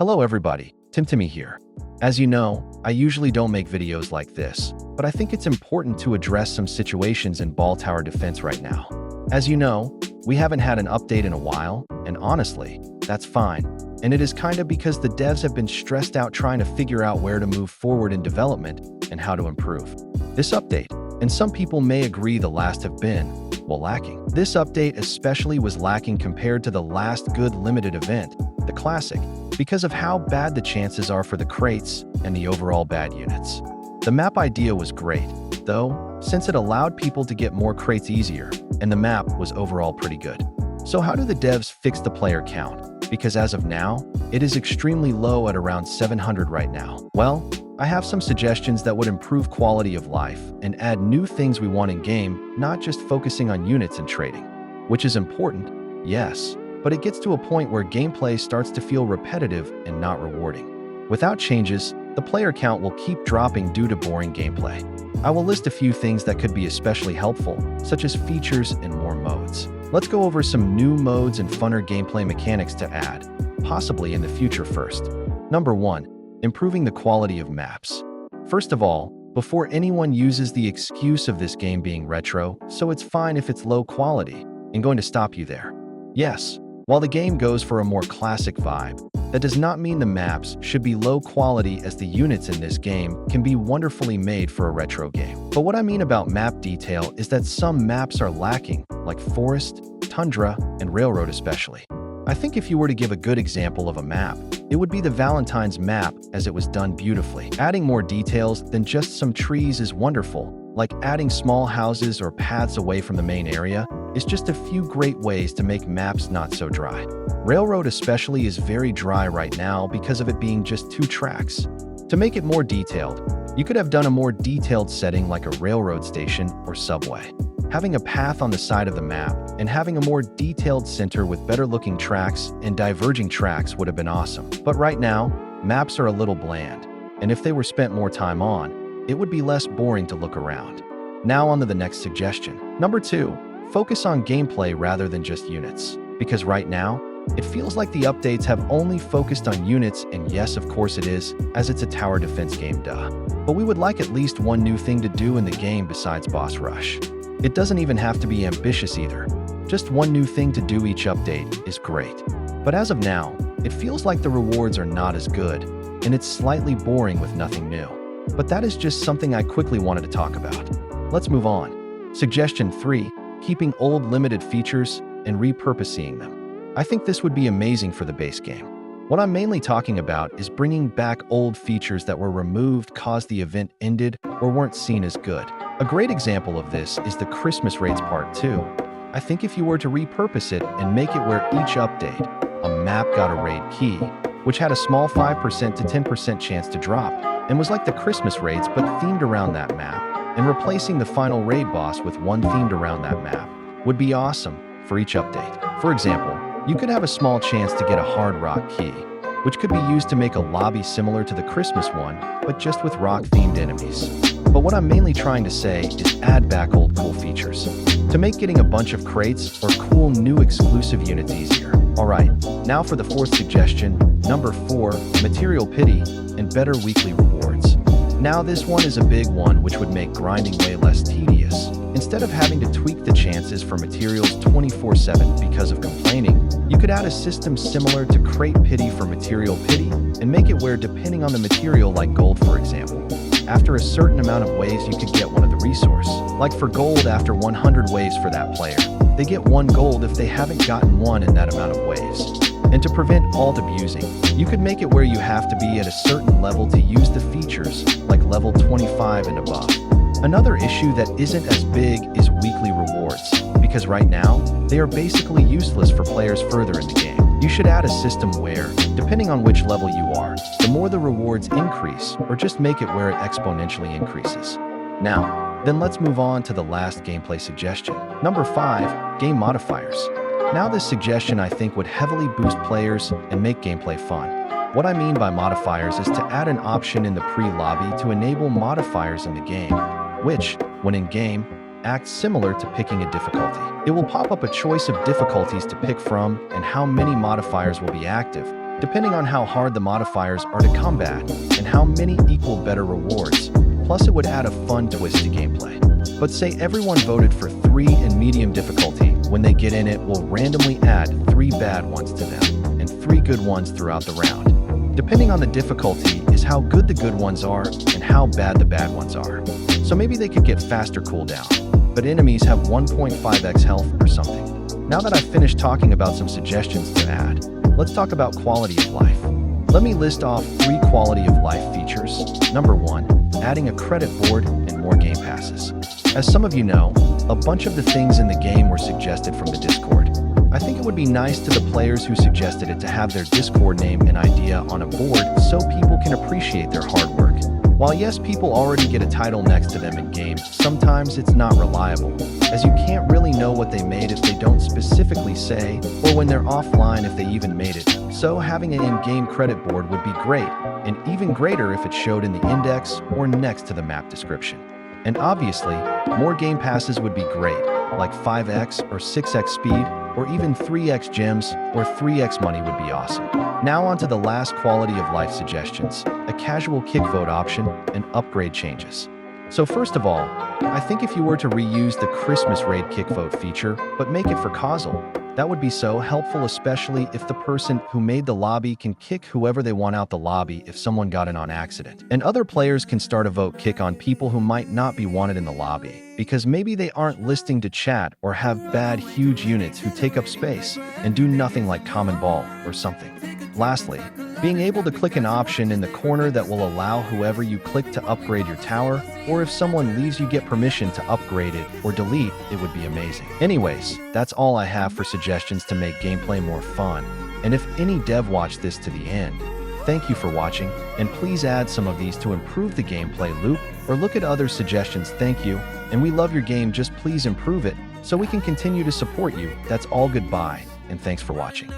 Hello everybody, Timmy here. As you know, I usually don't make videos like this, but I think it's important to address some situations in Ball Tower Defense right now. As you know, we haven't had an update in a while, and honestly, that's fine. And it is kinda because the devs have been stressed out trying to figure out where to move forward in development and how to improve. This update, and some people may agree the last have been, well, lacking. This update especially was lacking compared to the last good limited event, the Classic, because of how bad the chances are for the crates and the overall bad units. The map idea was great, though, since it allowed people to get more crates easier, and the map was overall pretty good. So how do the devs fix the player count? Because as of now, it is extremely low at around 700 right now. Well, I have some suggestions that would improve quality of life and add new things we want in-game, not just focusing on units and trading. Which is important, yes, but it gets to a point where gameplay starts to feel repetitive and not rewarding. Without changes, the player count will keep dropping due to boring gameplay. I will list a few things that could be especially helpful, such as features and more modes. Let's go over some new modes and funner gameplay mechanics to add, possibly in the future first. Number 1. Improving the quality of maps. First of all, before anyone uses the excuse of this game being retro, so it's fine if it's low quality, I'm going to stop you there. Yes, while the game goes for a more classic vibe, that does not mean the maps should be low quality, as the units in this game can be wonderfully made for a retro game. But what I mean about map detail is that some maps are lacking, like Forest, Tundra, and Railroad especially. I think if you were to give a good example of a map, it would be the Valentine's map, as it was done beautifully. Adding more details than just some trees is wonderful, like adding small houses or paths away from the main area is just a few great ways to make maps not so dry. Railroad especially is very dry right now because of it being just 2 tracks. To make it more detailed, you could have done a more detailed setting like a railroad station or subway. Having a path on the side of the map and having a more detailed center with better looking tracks and diverging tracks would have been awesome. But right now, maps are a little bland, and if they were spent more time on, it would be less boring to look around. Now on to the next suggestion. Number 2. Focus on gameplay rather than just units. Because right now, it feels like the updates have only focused on units, and yes, of course it is, as it's a tower defense game, duh. But we would like at least one new thing to do in the game besides boss rush. It doesn't even have to be ambitious either. Just one new thing to do each update is great. But as of now, it feels like the rewards are not as good, and it's slightly boring with nothing new. But that is just something I quickly wanted to talk about. Let's move on. Suggestion 3. Keeping old limited features and repurposing them. I think this would be amazing for the base game. What I'm mainly talking about is bringing back old features that were removed cause the event ended or weren't seen as good. A great example of this is the Christmas Raids Part 2. I think if you were to repurpose it and make it where each update, a map got a raid key, which had a small 5% to 10% chance to drop, and was like the Christmas Raids but themed around that map, and replacing the final raid boss with one themed around that map would be awesome for each update. For example, you could have a small chance to get a hard rock key, which could be used to make a lobby similar to the Christmas one, but just with rock-themed enemies. But what I'm mainly trying to say is add back old cool features to make getting a bunch of crates or cool new exclusive units easier. Alright, now for the 4th suggestion, number 4, material pity and better weekly rewards. Now this one is a big one, which would make grinding way less tedious. Instead of having to tweak the chances for materials 24/7 because of complaining, you could add a system similar to crate pity for material pity and make it where, depending on the material like gold for example, after a certain amount of waves you could get one of the resource. Like for gold, after 100 waves for that player, they get 1 gold if they haven't gotten 1 in that amount of waves. And to prevent alt abusing, you could make it where you have to be at a certain level to use the features, like level 25 and above. Another issue that isn't as big is weekly rewards, because right now, they are basically useless for players further in the game. You should add a system where, depending on which level you are, the more the rewards increase, or just make it where it exponentially increases. Now, then let's move on to the last gameplay suggestion. Number 5, game modifiers. Now this suggestion I think would heavily boost players and make gameplay fun. What I mean by modifiers is to add an option in the pre-lobby to enable modifiers in the game, which, when in-game, acts similar to picking a difficulty. It will pop up a choice of difficulties to pick from and how many modifiers will be active, depending on how hard the modifiers are to combat and how many equal better rewards. Plus, it would add a fun twist to gameplay. But say everyone voted for 3 in medium difficulty, when they get in it will randomly add 3 bad ones to them and 3 good ones throughout the round. Depending on the difficulty is how good the good ones are and how bad the bad ones are. So maybe they could get faster cooldown, but enemies have 1.5x health or something. Now that I've finished talking about some suggestions to add, let's talk about quality of life. Let me list off 3 quality of life features. Number 1, adding a credit board and more game passes. As some of you know, a bunch of the things in the game were suggested from the Discord. I think it would be nice to the players who suggested it to have their Discord name and idea on a board so people can appreciate their hard work. While yes, people already get a title next to them in-game, sometimes it's not reliable, as you can't really know what they made if they don't specifically say, or when they're offline if they even made it. So having an in-game credit board would be great, and even greater if it showed in the index or next to the map description. And obviously, more game passes would be great, like 5x or 6x speed, or even 3x gems or 3x money would be awesome. Now onto the last quality of life suggestions, a casual kick vote option and upgrade changes. So first of all, I think if you were to reuse the Christmas raid kick vote feature, but make it for casual, that would be so helpful, especially if the person who made the lobby can kick whoever they want out the lobby if someone got in on accident. And other players can start a vote kick on people who might not be wanted in the lobby, because maybe they aren't listening to chat or have bad huge units who take up space and do nothing like common ball or something. Lastly, being able to click an option in the corner that will allow whoever you click to upgrade your tower, or if someone leaves you get permission to upgrade it or delete, it would be amazing. Anyways, that's all I have for suggestions to make gameplay more fun. And if any dev watched this to the end, thank you for watching, and please add some of these to improve the gameplay loop, or look at other suggestions. Thank you, and we love your game, just please improve it, so we can continue to support you. That's all, goodbye, and thanks for watching.